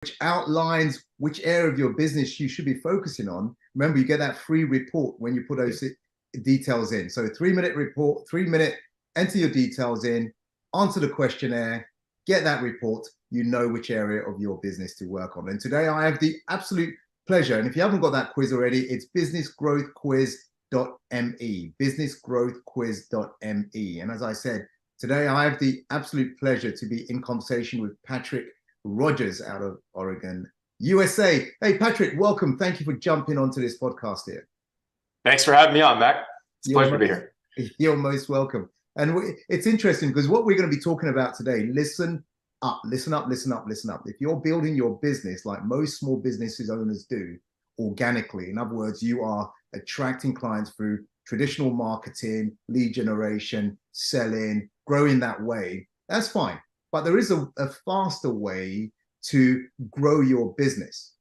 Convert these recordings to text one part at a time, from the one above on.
which outlines which area of your business you should be focusing on. Remember, you get that free report when you put those details in. So 3-minute report, 3-minute, enter your details in, answer the questionnaire, get that report, you know which area of your business to work on. And today I have the absolute pleasure, and if you haven't got that quiz already, it's businessgrowthquiz.me, businessgrowthquiz.me. And as I said, today I have the absolute pleasure to be in conversation with Patrick Rogers out of Oregon, USA. Hey, Patrick, welcome. Thank you for jumping onto this podcast here. Thanks for having me on, Mac. It's a pleasure to be here. You're most welcome. And it's interesting because what we're going to be talking about today, listen up, listen up, listen up, listen up. If you're building your business like most small businesses owners do organically, in other words, you are attracting clients through traditional marketing, lead generation, selling, growing that way, that's fine. But there is a faster way to grow your business.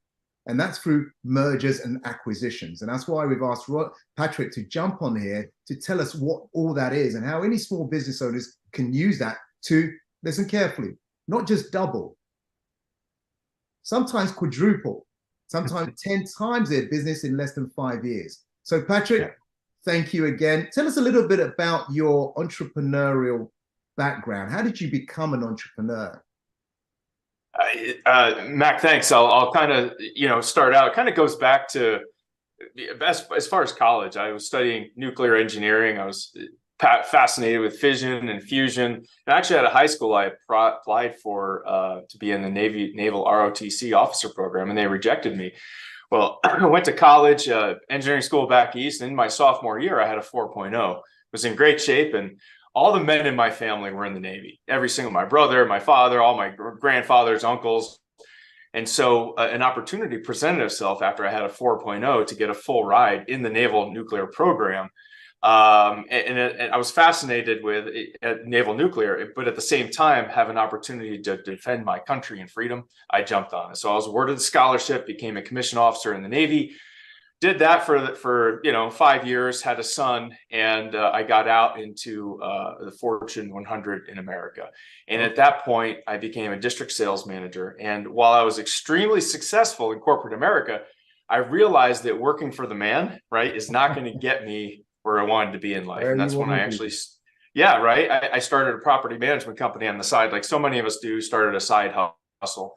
And that's through mergers and acquisitions. And that's why we've asked Patrick to jump on here to tell us what all that is and how any small business owners can use that to, listen carefully, not just double, sometimes quadruple, sometimes 10 times their business in less than 5 years. So Patrick, thank you again. Tell us a little bit about your entrepreneurial background. How did you become an entrepreneur? Mac, thanks. I'll kind of, start out. It kind of goes back to as far as college. I was studying nuclear engineering. I was fascinated with fission and fusion. And actually, at a high school, I applied for to be in the Naval ROTC officer program, and they rejected me. Well, I went to college, engineering school back east, and in my sophomore year, I had a 4.0. Was in great shape, and all the men in my family were in the Navy. Every single, my brother, my father, all my grandfathers, uncles. And so an opportunity presented itself after I had a 4.0 to get a full ride in the naval nuclear program. And I was fascinated with naval nuclear, but at the same time, have an opportunity to defend my country and freedom. I jumped on it. So I was awarded the scholarship, became a commissioned officer in the Navy. Did that for 5 years, had a son, and I got out into the Fortune 100 in America. And at that point, I became a district sales manager. And while I was extremely successful in corporate America, I realized that working for the man, right, is not going to get me where I wanted to be in life. And that's when I actually, I started a property management company on the side, like so many of us do, started a side hustle.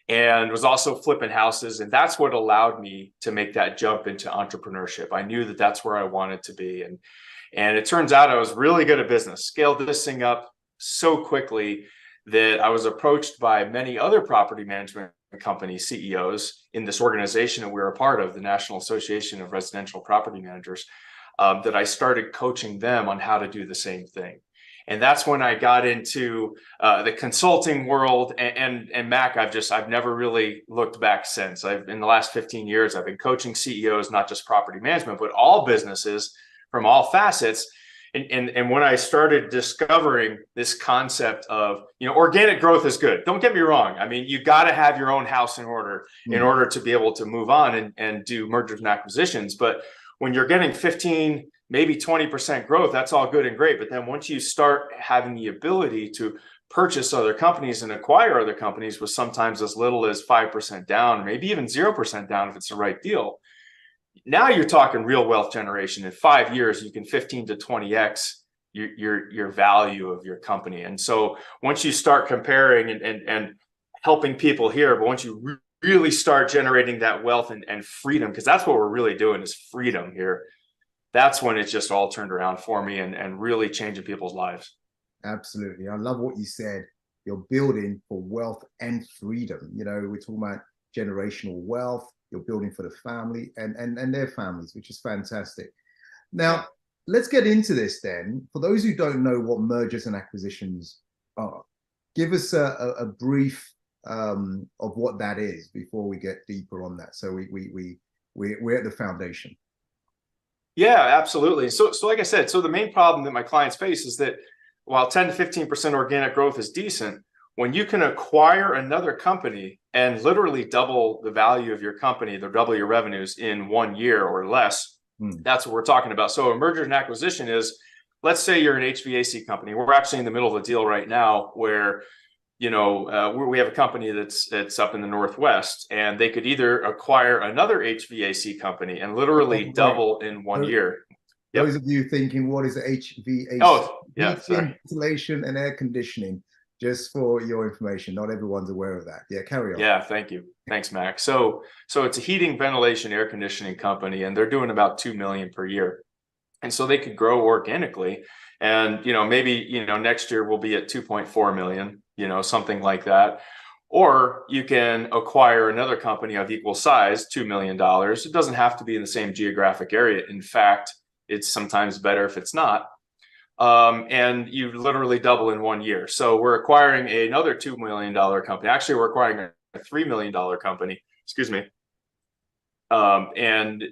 And was also flipping houses. And that's what allowed me to make that jump into entrepreneurship. I knew that that's where I wanted to be. And it turns out I was really good at business, scaled this thing up so quickly that I was approached by many other property management company CEOs in this organization that we're a part of, the National Association of Residential Property Managers, that I started coaching them on how to do the same thing. And that's when I got into the consulting world. And Mac, I've never really looked back since. In the last 15 years, I've been coaching CEOs, not just property management, but all businesses from all facets. And when I started discovering this concept of, organic growth is good. Don't get me wrong. I mean, you got to have your own house in order to be able to move on and do mergers and acquisitions. But when you're getting 15, maybe 20% growth, that's all good and great. But then once you start having the ability to purchase other companies and acquire other companies with sometimes as little as 5% down, maybe even 0% down if it's the right deal, now you're talking real wealth generation. In 5 years, you can 15 to 20x your value of your company. And so once you start comparing and helping people here, but once you really start generating that wealth and freedom, because that's what we're really doing is freedom here. That's when it just all turned around for me and really changing people's lives. Absolutely. I love what you said. You're building for wealth and freedom. We're talking about generational wealth. You're building for the family and their families, which is fantastic. Now, let's get into this then. For those who don't know what mergers and acquisitions are, give us a brief of what that is before we get deeper on that. So we're at the foundation. Yeah, absolutely. So like I said, so the main problem that my clients face is that while 10 to 15% organic growth is decent, when you can acquire another company and literally double the value of your company, or double your revenues in 1 year or less, that's what we're talking about. So a merger and acquisition is, let's say you're an HVAC company. We're actually in the middle of a deal right now where we have a company that's up in the Northwest, and they could either acquire another HVAC company and literally double in 1 year. Those of you thinking, what is HVAC? Oh, yeah, sorry. Ventilation and air conditioning. Just for your information, not everyone's aware of that. Yeah, carry on. Yeah, thank you. Thanks, Mac. So it's a heating, ventilation, air conditioning company, and they're doing about 2 million per year. And so they could grow organically. And, maybe, next year we'll be at 2.4 million, something like that. Or you can acquire another company of equal size, $2 million. It doesn't have to be in the same geographic area. In fact, it's sometimes better if it's not. And you literally double in 1 year. So we're acquiring another $2 million company. Actually, we're acquiring a $3 million company, excuse me. And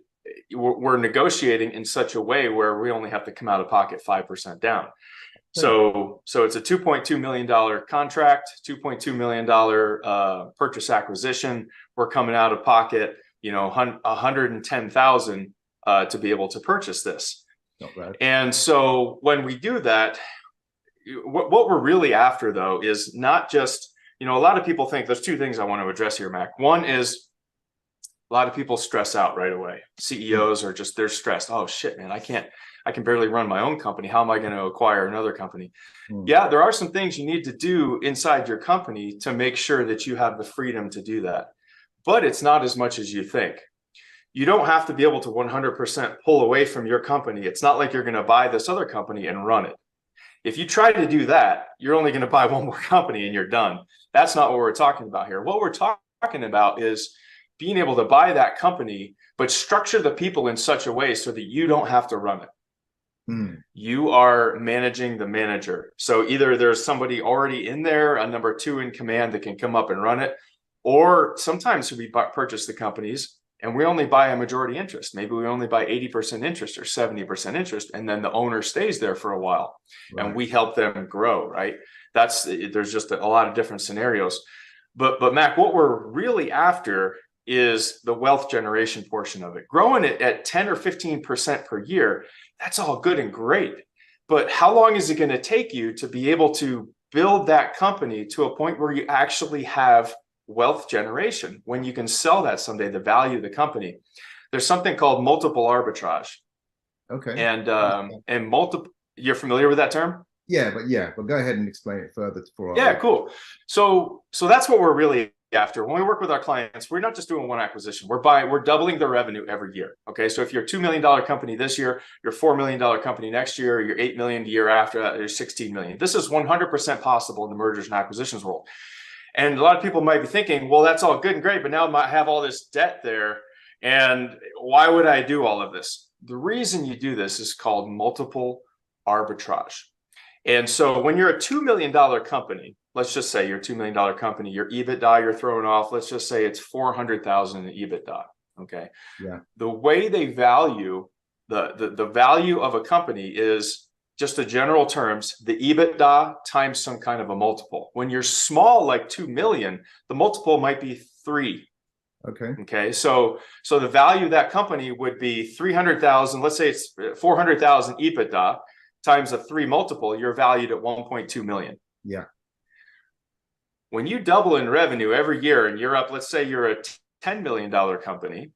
we're negotiating in such a way where we only have to come out of pocket 5% down. So it's a $2.2 million contract, $2.2 million purchase acquisition. We're coming out of pocket, $110,000 to be able to purchase this. Not bad. And so when we do that, what we're really after, though, is not just, a lot of people think there's two things I want to address here, Mac. One is a lot of people stress out right away. CEOs are just, they're stressed. Oh shit, man, I can barely run my own company. How am I going to acquire another company? Yeah, there are some things you need to do inside your company to make sure that you have the freedom to do that. But it's not as much as you think. You don't have to be able to 100% pull away from your company. It's not like you're going to buy this other company and run it. If you try to do that, you're only going to buy one more company and you're done. That's not what we're talking about here. What we're talking about is being able to buy that company, but structure the people in such a way so that you don't have to run it. You are managing the manager. So either there's somebody already in there, a number two in command that can come up and run it, or sometimes we purchase the companies and we only buy a majority interest. Maybe we only buy 80% interest or 70% interest, and then the owner stays there for a while, right, and we help them grow, right? There's just a lot of different scenarios. But Mac, what we're really after is the wealth generation portion of it. Growing it at 10 or 15% per year, that's all good and great. But how long is it going to take you to be able to build that company to a point where you actually have wealth generation, when you can sell that someday, the value of the company? There's something called multiple arbitrage. Okay. And multiple, you're familiar with that term? Yeah, but go ahead and explain it further for Yeah, cool. So that's what we're really after. When we work with our clients, we're not just doing one acquisition. We're doubling the revenue every year. Okay. So if you're a $2 million company this year, you're a $4 million company next year, you're $8 million the year after that, you're $16 million. This is 100% possible in the mergers and acquisitions world. And a lot of people might be thinking, well, that's all good and great, but now I might have all this debt there. And why would I do all of this? The reason you do this is called multiple arbitrage. And so when you're a $2 million company, let's just say you're a $2 million company, your EBITDA you're throwing off, let's just say it's 400,000 in EBITDA. Okay. Yeah. The way they value the value of a company is just the general terms, the EBITDA times some kind of a multiple. When you're small, like 2 million, the multiple might be 3. Okay. Okay. So the value of that company would be 300,000. Let's say it's 400,000 EBITDA times a 3 multiple. You're valued at 1.2 million. Yeah. When you double in revenue every year and you're up, let's say you're a $10 million company,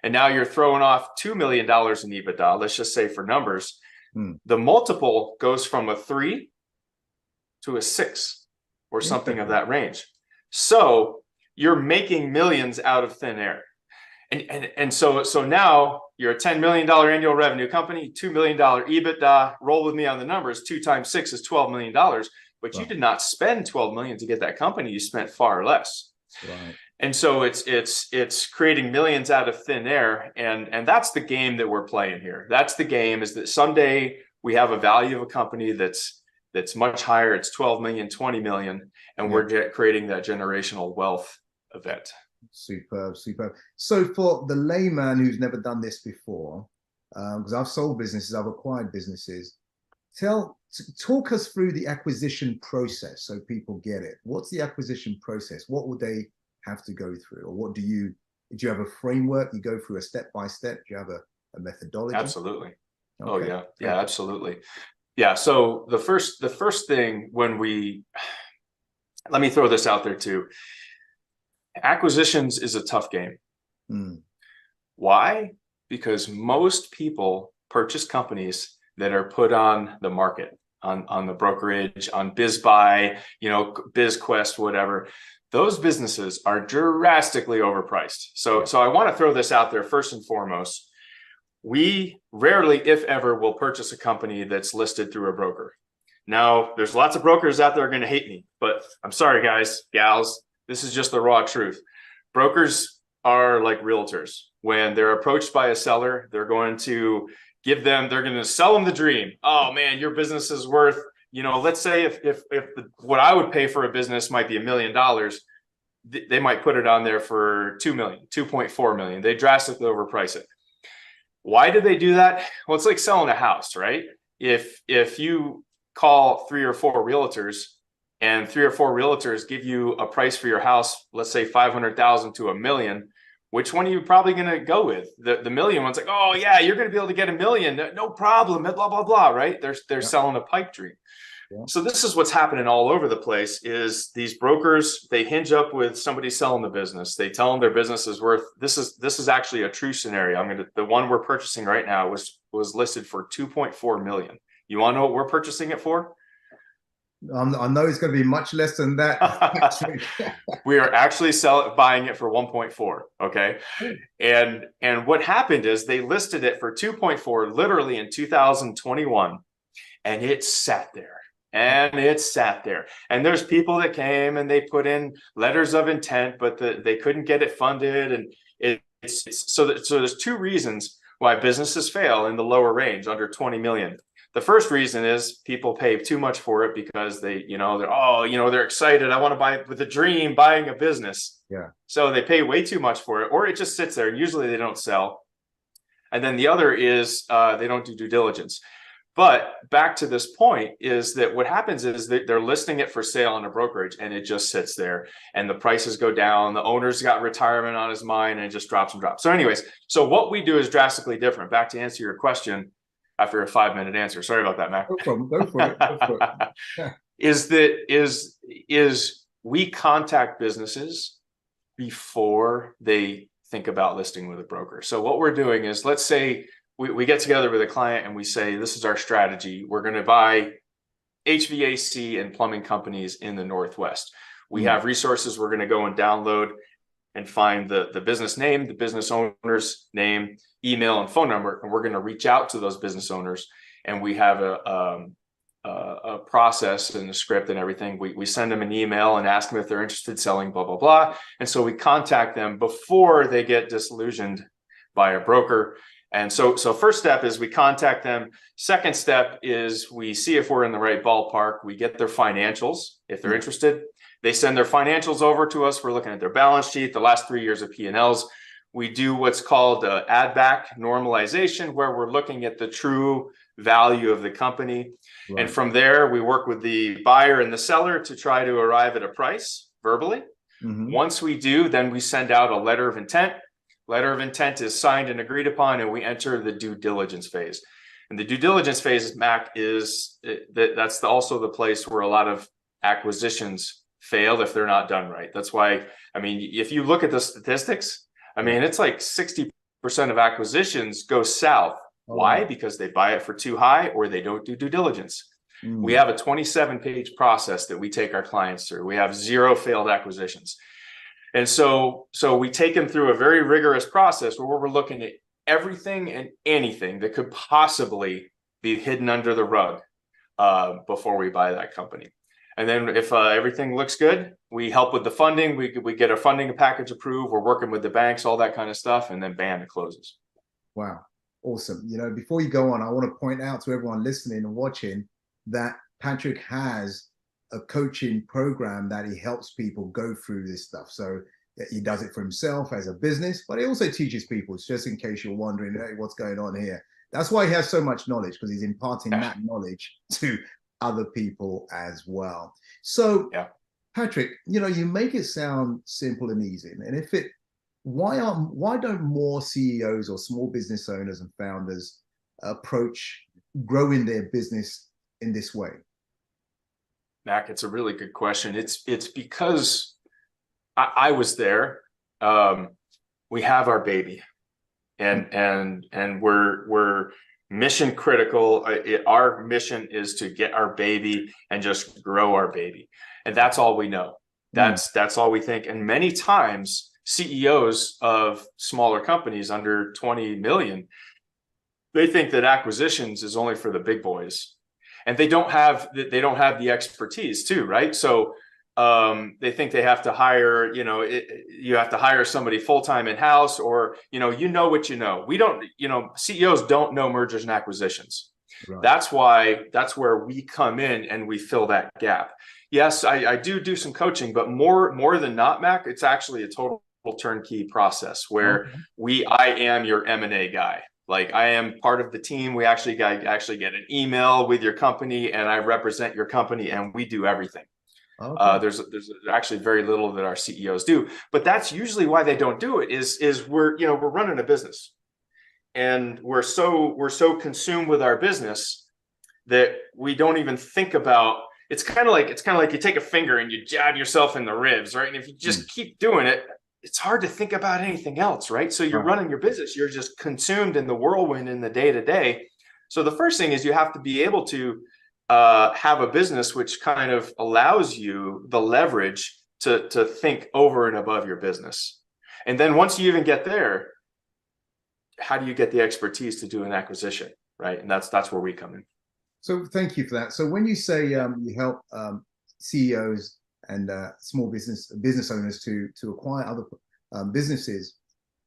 and now you're throwing off $2 million in EBITDA, let's just say for numbers, the multiple goes from a 3 to a 6 or something of that range. So you're making millions out of thin air. And so now you're a $10 million annual revenue company, $2 million EBITDA. Roll with me on the numbers. 2 times 6 is $12 million. But you did not spend 12 million to get that company. You spent far less. Right. And so it's creating millions out of thin air. And that's the game that we're playing here. That's the game, is that someday we have a value of a company that's much higher. It's 12 million, 20 million, and we're creating that generational wealth event. Superb. So for the layman who's never done this before, because I've sold businesses, I've acquired businesses, talk us through the acquisition process so people get it. What's the acquisition process? What would they have to go through? Or do you have a framework? You go through a step-by-step? Do you have a methodology? Absolutely. Okay. Oh yeah. Yeah, absolutely. Yeah. So the first thing let me throw this out there too. Acquisitions is a tough game. Why? Because most people purchase companies that are put on the market, on the brokerage, on BizBuy, BizQuest, whatever. Those businesses are drastically overpriced. So I want to throw this out there first and foremost. We rarely, if ever, will purchase a company that's listed through a broker. Now, there's lots of brokers out there going to hate me, but I'm sorry, guys, gals. This is just the raw truth. Brokers are like realtors. When they're approached by a seller, they're going to sell them the dream. Oh man, your business is worth, let's say if what I would pay for a business might be $1 million, they might put it on there for 2 million, 2.4 million. They drastically overprice it. Why do they do that? Well, it's like selling a house, right? If you call 3 or 4 realtors and 3 or 4 realtors give you a price for your house, let's say 500,000 to $1 million, which one are you probably going to go with? The million one's like, oh yeah, you're going to be able to get $1 million, no problem, blah blah blah, right? They're selling a pipe dream. So this is what's happening all over the place. Is these brokers, they hinge up with somebody selling the business. They tell them their business is worth. This is actually a true scenario. The one we're purchasing right now was listed for 2.4 million. You want to know what we're purchasing it for? I know it's going to be much less than that. We are actually buying it for 1.4. Okay. And what happened is they listed it for 2.4 literally in 2021, and it sat there. And there's people that came and they put in letters of intent, but they couldn't get it funded. And so there's 2 reasons why businesses fail in the lower range under 20 million. The first reason is people pay too much for it because they're excited. I want to buy it with a dream, buying a business. Yeah. So they pay way too much for it, or it just sits there and usually they don't sell. And then the other is they don't do due diligence. But back to this point is that what happens is that they're listing it for sale on a brokerage and it just sits there and the prices go down. The owner's got retirement on his mind and it just drops and drops. So anyways, so what we do is drastically different. Back to answer your question after a 5-minute answer. Sorry about that, Mac. No problem. Go for it. Go for it. is we contact businesses before they think about listing with a broker. So what we're doing is, let's say we get together with a client and we say, this is our strategy. We're going to buy HVAC and plumbing companies in the Northwest. We have resources we're going to go and download and find the business name, the business owner's name, email, and phone number. And we're going to reach out to those business owners. And we have a process and a script and everything. We send them an email and ask them if they're interested in selling, blah, blah, blah. And so we contact them before they get disillusioned by a broker. And so first step is we contact them. Second step is we see if we're in the right ballpark. We get their financials if they're interested. They send their financials over to us. We're looking at their balance sheet, the last 3 years of P&Ls. We do what's called add back normalization, where we're looking at the true value of the company. Right. And from there, we work with the buyer and the seller to try to arrive at a price verbally. Once we do, then we send out a letter of intent. Letter of intent is signed and agreed upon, and we enter the due diligence phase. And the due diligence phase, Mac, that's also the place where a lot of acquisitions fail if they're not done right. That's why, if you look at the statistics, it's like 60% of acquisitions go south. Why? Because they buy it for too high or they don't do due diligence. We have a 27-page process that we take our clients through. We have 0 failed acquisitions. And so we take them through a very rigorous process where we're looking at everything and anything that could possibly be hidden under the rug before we buy that company. And then if everything looks good, we help with the funding. We get a funding package approved. We're working with the banks, all that kind of stuff. And then bam, it closes. Wow. Awesome. Before you go on, I want to point out to everyone listening and watching that Patrick has a coaching program that he helps people go through this stuff. So he does it for himself as a business, but he also teaches people. It's just in case you're wondering, hey, what's going on here? That's why he has so much knowledge, because he's imparting that knowledge to other people as well. So Patrick, you make it sound simple and easy. And why don't more CEOs or small business owners and founders approach growing their business in this way? Mac, it's a really good question. It's because I was there. We have our baby, and we're mission critical. Our mission is to get our baby and just grow our baby, and that's all we know. That's all we think. And many times, CEOs of smaller companies under 20 million, they think that acquisitions is only for the big boys, and they don't have the expertise too, right? So they think they have to hire, you have to hire somebody full-time in-house, or what you know. We don't, CEOs don't know mergers and acquisitions. Right. That's where we come in and we fill that gap. Yes, I do some coaching, but more than not, Mac, it's actually a total turnkey process where I am your M&A guy. Like, I am part of the team. We actually get an email with your company, and I represent your company, and we do everything. Okay. There's actually very little that our CEOs do, but that's usually why they don't do it. Is we're running a business, and we're so consumed with our business that we don't even think about. It's kind of like you take a finger and you jab yourself in the ribs, right? And if you just keep doing it, it's hard to think about anything else, right? So you're running your business, you're just consumed in the whirlwind in the day-to-day. So the first thing is you have to be able to have a business which kind of allows you the leverage to think over and above your business. And then once you even get there, how do you get the expertise to do an acquisition, right? And that's where we come in. So thank you for that. So when you say you help CEOs and small business owners to acquire other businesses,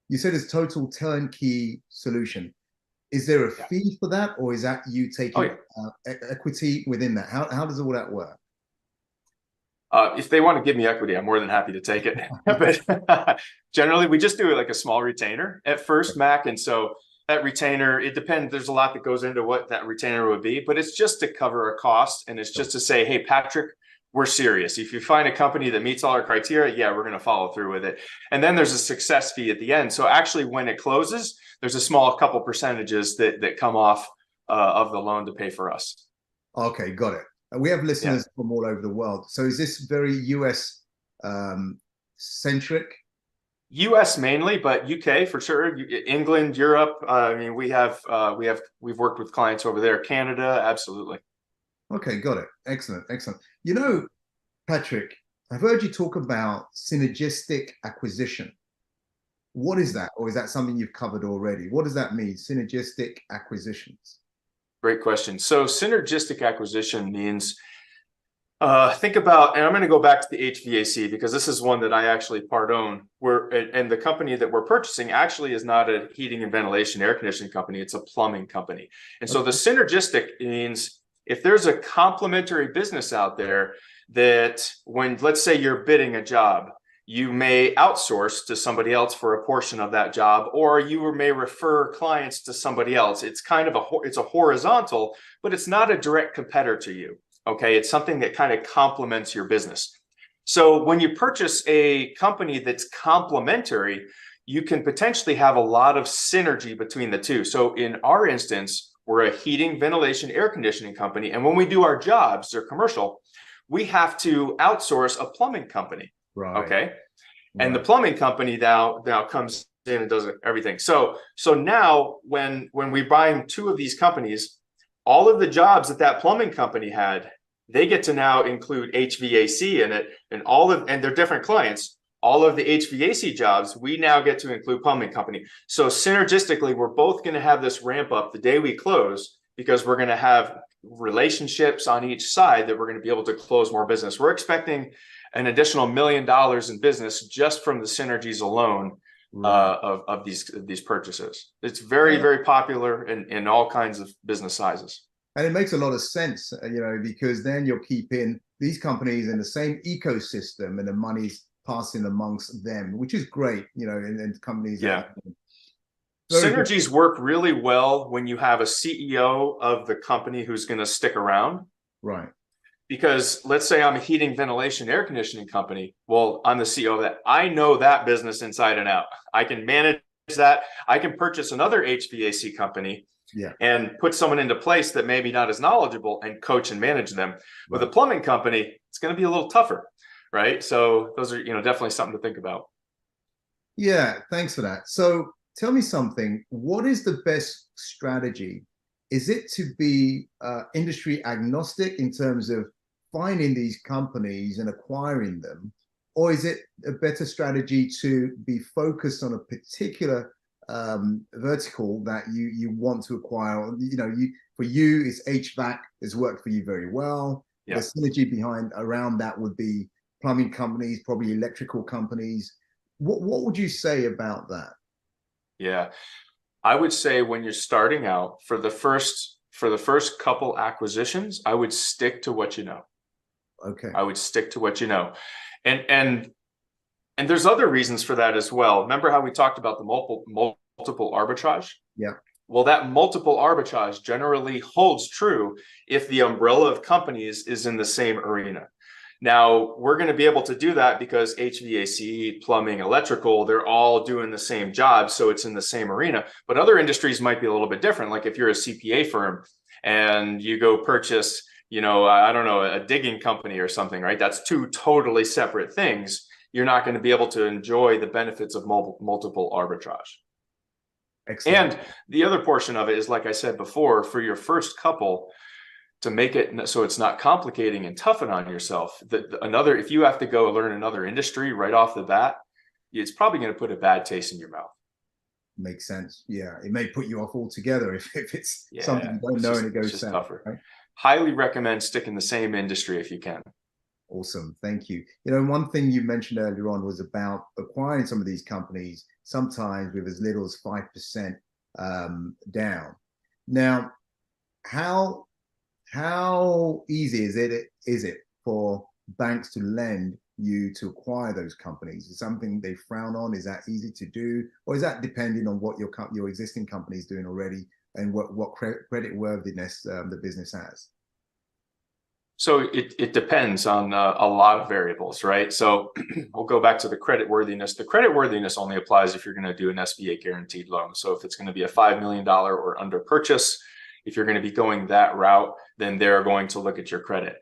you said it's total turnkey solution. Is there a fee for that, or is that you taking equity within that? How does all that work? If they want to give me equity, I'm more than happy to take it. But generally, we just do it like a small retainer at first, Mac. And so that retainer, it depends. There's a lot that goes into what that retainer would be, but it's just to cover a cost. And it's just to say, hey, Patrick, we're serious. If you find a company that meets all our criteria, we're going to follow through with it. And then there's a success fee at the end. So actually, when it closes, there's a small couple percentages that come off of the loan to pay for us. Okay, got it. We have listeners from all over the world. So is this very US centric? US mainly, but UK for sure. England, Europe. I mean, we've worked with clients over there. Canada, absolutely. Okay, got it. Excellent. Patrick, I've heard you talk about synergistic acquisition. What is that? Or is that something you've covered already? What does that mean, synergistic acquisitions? Great question. So synergistic acquisition means, think about, and I'm going to go back to the HVAC because this is one that I actually part own. And the company that we're purchasing actually is not a heating and ventilation air conditioning company. It's a plumbing company. And so the synergistic means if there's a complementary business out there that when, let's say you're bidding a job, you may outsource to somebody else for a portion of that job, or you may refer clients to somebody else. It's kind of it's a horizontal, but it's not a direct competitor to you. Okay, it's something that kind of complements your business. So when you purchase a company that's complementary, you can potentially have a lot of synergy between the two. So in our instance, we're a heating, ventilation, air conditioning company. And when we do our jobs, they're commercial, we have to outsource a plumbing company. Right. Okay. Right. And the plumbing company now comes in and does everything. So now when we buy two of these companies, all of the jobs that plumbing company had, they get to now include HVAC in it, and they're different clients. All of the HVAC jobs, we now get to include plumbing company. So synergistically, we're both going to have this ramp up the day we close because we're going to have relationships on each side that we're going to be able to close more business. We're expecting an additional $1 million in business just from the synergies alone of these purchases. It's very, very popular in all kinds of business sizes. And it makes a lot of sense, because then you're keeping these companies in the same ecosystem and the money's passing amongst them, which is great, and companies. Yeah. Synergies work really well when you have a CEO of the company who's going to stick around. Right. Because let's say I'm a heating, ventilation, air conditioning company. Well, I'm the CEO of that. I know that business inside and out. I can manage that. I can purchase another HVAC company Yeah. and put someone into place that maybe not as knowledgeable and coach and manage them. With a plumbing company, it's going to be a little tougher, right? So those are, definitely something to think about. Yeah, thanks for that. So tell me something. What is the best strategy? Is it to be industry agnostic in terms of finding these companies and acquiring them? Or is it a better strategy to be focused on a particular vertical that you want to acquire? For you, it's HVAC has worked for you very well. Yeah. The synergy around that would be plumbing companies, probably electrical companies. What would you say about that? Yeah, I would say when you're starting out, for the first couple acquisitions, I would stick to what you know. Okay. I would stick to what you know. And there's other reasons for that as well. Remember how we talked about the multiple arbitrage? Yeah. Well, that multiple arbitrage generally holds true if the umbrella of companies is in the same arena. Now, we're going to be able to do that because HVAC, plumbing, electrical, they're all doing the same job, so it's in the same arena. But other industries might be a little bit different. Like if you're a CPA firm and you go purchase, I don't know, a digging company or something, right? That's two totally separate things. You're not going to be able to enjoy the benefits of multiple arbitrage. Excellent. And the other portion of it is, like I said before, for your first couple, to make it so it's not complicating and toughing on yourself. If you have to go learn another industry right off the bat, it's probably going to put a bad taste in your mouth. Makes sense. Yeah, it may put you off altogether if it's something you don't know and it goes south. Tougher. Right? Highly recommend stick in the same industry if you can. Awesome. Thank you. One thing you mentioned earlier on was about acquiring some of these companies, sometimes with as little as 5% down. Now, how easy is it for banks to lend you to acquire those companies? Is it something they frown on? Is that easy to do, or is that depending on what your existing company is doing already and what credit worthiness the business has? So it depends on a lot of variables, right? So we'll go back to the credit worthiness. The credit worthiness only applies if you're going to do an SBA guaranteed loan. So if it's going to be a $5 million or under purchase, if you're going to be going that route, then they're going to look at your credit.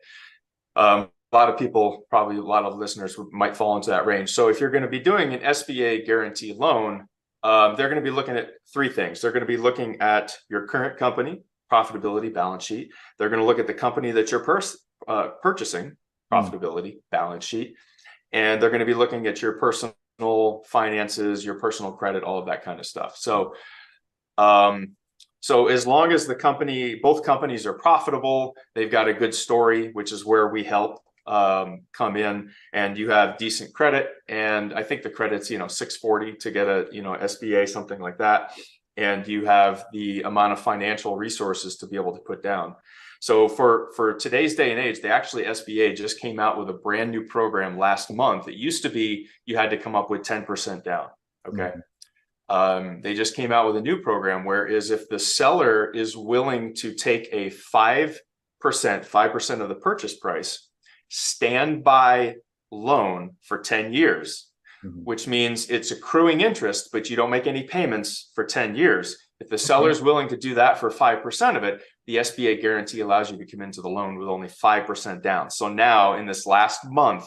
A lot of people, probably a lot of listeners might fall into that range. So if you're going to be doing an SBA guarantee loan, they're going to be looking at three things. They're going to be looking at your current company, profitability, balance sheet. They're going to look at the company that you're purchasing, profitability, balance sheet. And they're going to be looking at your personal finances, your personal credit, all of that kind of stuff. So as long as both companies are profitable, they've got a good story, which is where we help come in, and you have decent credit. And I think the credit's, 640 to get a, SBA, something like that. And you have the amount of financial resources to be able to put down. So for today's day and age, SBA just came out with a brand new program last month. It used to be you had to come up with 10% down. Okay. They just came out with a new program, whereas if the seller is willing to take a 5% of the purchase price standby loan for 10 years, which means it's accruing interest, but you don't make any payments for 10 years. If the seller is willing to do that for 5% of it, the SBA guarantee allows you to come into the loan with only 5% down. So now in this last month,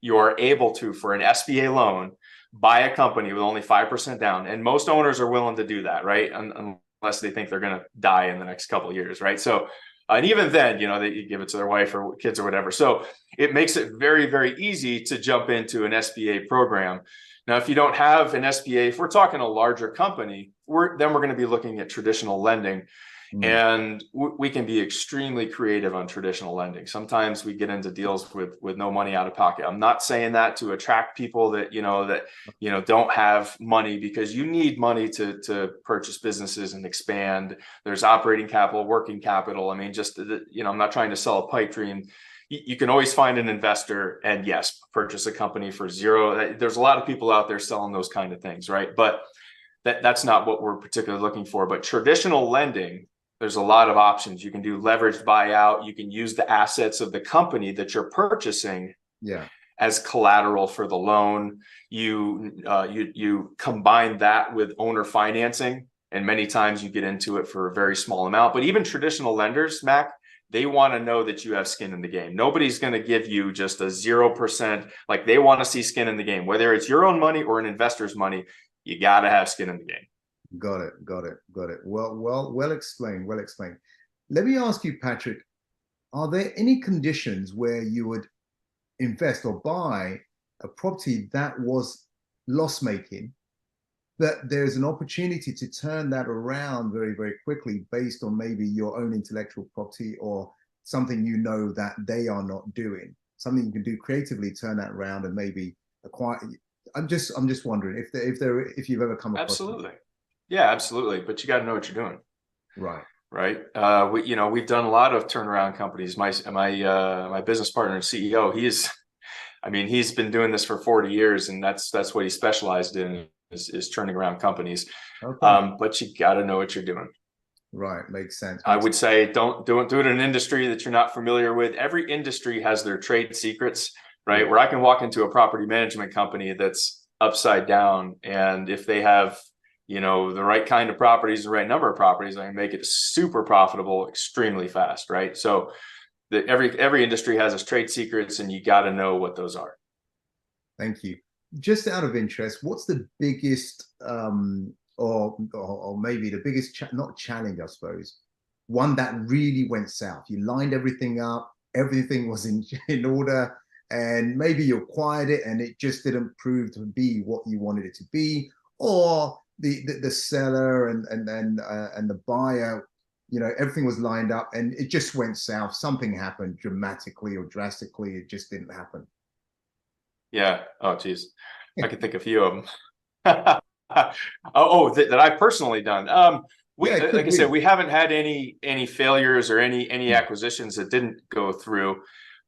you are able to, for an SBA loan, buy a company with only 5% down. And most owners are willing to do that, right? Unless they think they're going to die in the next couple of years, right? So, and even then, they give it to their wife or kids or whatever. So it makes it very, very easy to jump into an SBA program. Now, if you don't have an SBA, if we're talking a larger company, we're going to be looking at traditional lending. And we can be extremely creative on traditional lending. Sometimes we get into deals with no money out of pocket. I'm not saying that to attract people that don't have money, because you need money to purchase businesses and expand. There's operating capital, working capital. I mean, I'm not trying to sell a pipe dream. You can always find an investor and yes, purchase a company for zero. There's a lot of people out there selling those kind of things, right? But that's not what we're particularly looking for. But traditional lending, there's a lot of options. You can do leveraged buyout. You can use the assets of the company that you're purchasing as collateral for the loan. You combine that with owner financing. And many times you get into it for a very small amount. But even traditional lenders, Mac, they want to know that you have skin in the game. Nobody's going to give you just a 0%. Like, they want to see skin in the game, whether it's your own money or an investor's money. You got to have skin in the game. Got it. Got it. Got it. Well explained. Well explained. Let me ask you, Patrick, are there any conditions where you would invest or buy a property that was loss-making, that there's an opportunity to turn that around very, very quickly based on maybe your own intellectual property or something you know that they are not doing, something you can do creatively, turn that around and maybe acquire? I'm just wondering if you've ever come across. Absolutely. Yeah, absolutely. But you got to know what you're doing. Right. Right. We've done a lot of turnaround companies. My business partner and CEO, he's been doing this for 40 years, and that's what he specialized in is turning around companies. Okay. But you got to know what you're doing. Right. Makes sense. I would say don't do it in an industry that you're not familiar with. Every industry has their trade secrets, right? Where I can walk into a property management company that's upside down, and if they have the right kind of properties, the right number of properties, I can make it super profitable extremely fast, right? So every industry has its trade secrets, and you got to know what those are. Thank you. Just out of interest, what's the biggest, or maybe the biggest, not challenge, I suppose, one that really went south? You lined everything up, everything was in order, and maybe you acquired it and it just didn't prove to be what you wanted it to be, or the seller and the buyer, everything was lined up and it just went south. Something happened dramatically or drastically. It just didn't happen. Yeah. Oh, geez. I can think of a few of them. That I've personally done. Like I said, we haven't had any failures or any acquisitions that didn't go through.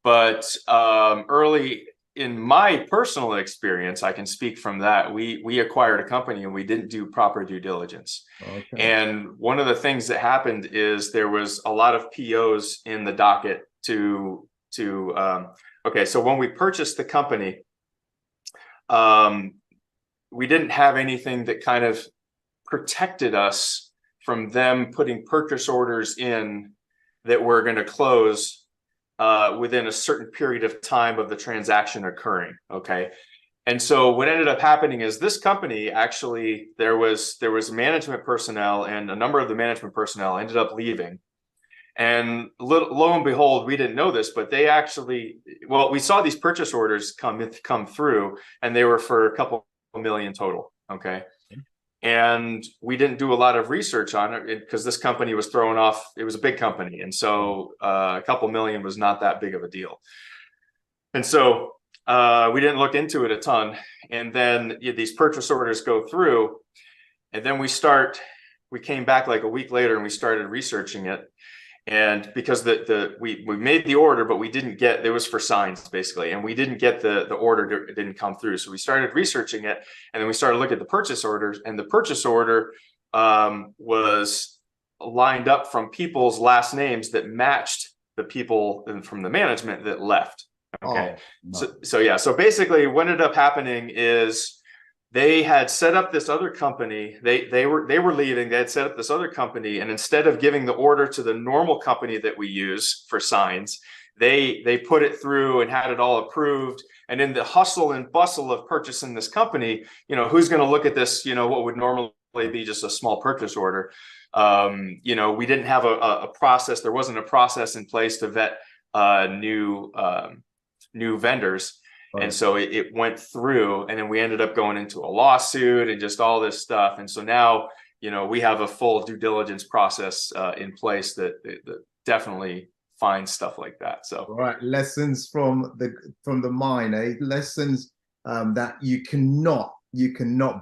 But early in my personal experience, I can speak from that. We acquired a company and we didn't do proper due diligence. Okay. And one of the things that happened is there was a lot of POs in the docket okay, so when we purchased the company, we didn't have anything that kind of protected us from them putting purchase orders in that were going to close within a certain period of time of the transaction occurring. Okay. And so what ended up happening is this company, actually, there was management personnel, and a number of the management personnel ended up leaving. And lo and behold, we didn't know this, but they actually, we saw these purchase orders come through, and they were for a couple million total. Okay. And we didn't do a lot of research on it because this company was throwing off, it was a big company. And so a couple million was not that big of a deal. And so we didn't look into it a ton. And then these purchase orders go through, and then we came back like a week later and we started researching it. And because we made the order, but we didn't get, it was for signs basically, and we didn't get the order, it didn't come through. So we started researching it, and then we started looking at the purchase orders, and the purchase order was lined up from people's last names that matched the people from the management that left. Okay. Oh, no. So basically what ended up happening is they had set up this other company. They were leaving. They had set up this other company, and instead of giving the order to the normal company that we use for signs, they put it through and had it all approved. And in the hustle and bustle of purchasing this company, who's going to look at this? What would normally be just a small purchase order. We didn't have a process. There wasn't a process in place to vet new vendors. Right. And so it went through, and then we ended up going into a lawsuit and just all this stuff. And so now, we have a full due diligence process in place that definitely finds stuff like that. So, all right, lessons from the mine, lessons that you cannot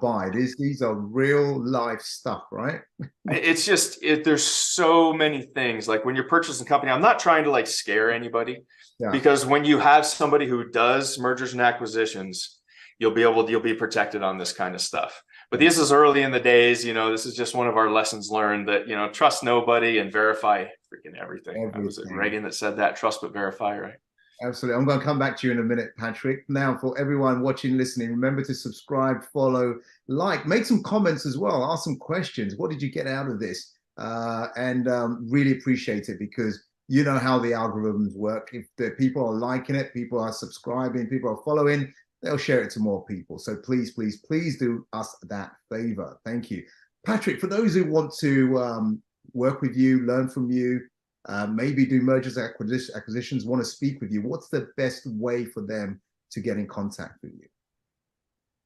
buy. These are real life stuff, right? It's just there's so many things. Like when you're purchasing a company, I'm not trying to scare anybody. Yeah. Because when you have somebody who does mergers and acquisitions, you'll be protected on this kind of stuff. But this is early in the days, this is just one of our lessons learned that, trust nobody and verify freaking everything. Was it Reagan that said that? Trust but verify, right? Absolutely. I'm going to come back to you in a minute, Patrick. Now, for everyone watching, listening, remember to subscribe, follow, like, make some comments as well. Ask some questions. What did you get out of this? And really appreciate it, because you know how the algorithms work. If the people are liking it, people are subscribing, people are following, they'll share it to more people. So please, please, please do us that favor. Thank you. Patrick, for those who want to work with you, learn from you, maybe do mergers, acquisitions, want to speak with you, what's the best way for them to get in contact with you?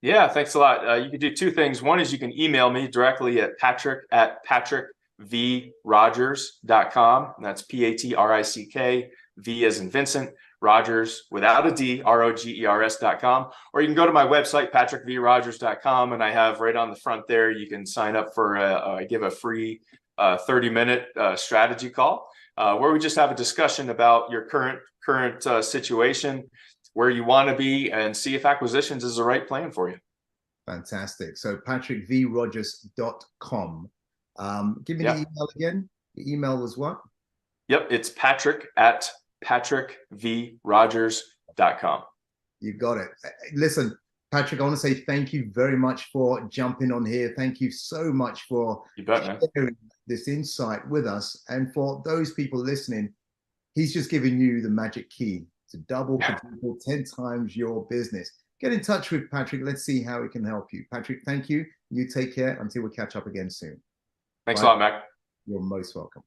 Yeah, thanks a lot. You can do two things. One is you can email me directly at patrick@patrickvrogers.com. That's Patrick, V as in Vincent, Rogers without a D, ROGERS.com. Or you can go to my website, patrickvrogers.com, and I have right on the front there, you can sign up for I give a free 30-minute strategy call where we just have a discussion about your current situation, where you want to be, and see if acquisitions is the right plan for you. Fantastic. So patrickvrogers.com. Give me the email again. The email was what? Yep, it's patrick@patrickvrogers.com. You got it. Listen, Patrick, I want to say thank you very much for jumping on here. Thank you so much for sharing this insight with us. And for those people listening, he's just giving you the magic key to double, quadruple, 10 times your business. Get in touch with Patrick. Let's see how we can help you. Patrick, thank you. You take care until we catch up again soon. Thanks a lot, Mac. You're most welcome.